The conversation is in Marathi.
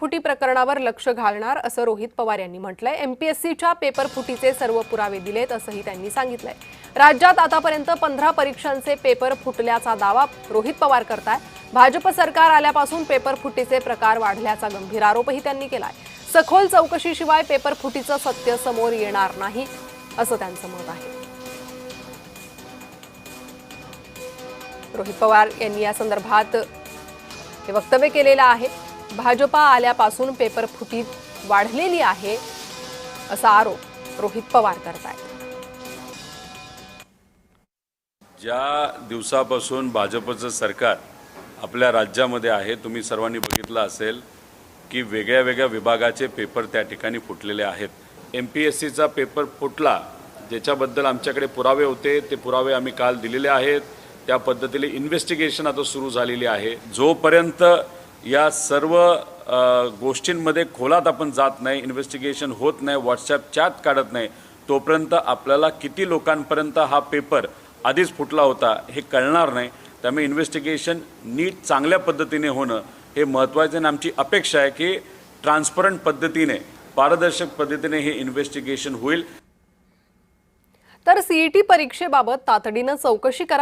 फुटी प्रकरणावर लक्ष घालणार असं रोहित पवार यांनी म्हटलंय। एमपीएससीच्या पेपर फुटीचे सर्व पुरावे दिलेत असंही त्यांनी सांगितलंय। राज्यात आतापर्यंत 15 परीक्षांचे पेपर फुटल्याचा दावा रोहित पवार करताय। भाजप सरकार आल्यापासून पेपर फुटीचे प्रकार वाढल्याचा गंभीर आरोपही त्यांनी केलाय। सखोल चौकशीशिवाय पेपर फुटीचं सत्य समोर येणार नाही असं त्यांचं मत आहे। रोहित पवार यांनी या संदर्भात हे वक्तव्य केलेलं आहे। भाजपा आल्यापासून पेपर फुटी वाढलेली आहे असा आरोप रोहित पवार करतायत। ज्या दिवसापासून भाजपचं सरकार आपल्या राज्यामध्ये आहे, तुम्ही सर्वांनी बघितलं असेल की वेगळ्या वेगळ्या विभागाचे पेपर त्या ठिकाणी फुटलेले आहेत। एमपीएससीचा पेपर फुटला, ज्याच्याबद्दल आमच्याकडे पुरावे होते, ते पुरावे आम्ही काल दिलेले आहेत। त्या पद्धतीने इन्व्हेस्टिगेशन आता सुरू झालेली आहे। जोपर्यंत या सर्व गोष्टींमध्ये खोलात आपण जात नाही, इन्व्हेस्टिगेशन होत नाही, व्हॉट्सॲप चॅट काढत नाही, तोपर्यंत आपल्याला किती लोकांपर्यंत हा पेपर आधीच फुटला होता हे कळणार नाही। त्यामुळे इन्व्हेस्टिगेशन नीट चांगल्या पद्धतीने होणं हे महत्त्वाचं आहे। आमची अपेक्षा आहे की ट्रान्सपरंट पद्धतीने, पारदर्शक पद्धतीने हे इन्व्हेस्टिगेशन होईल। तर सीईटी परीक्षेबाबत तातडीनं चौकशी करा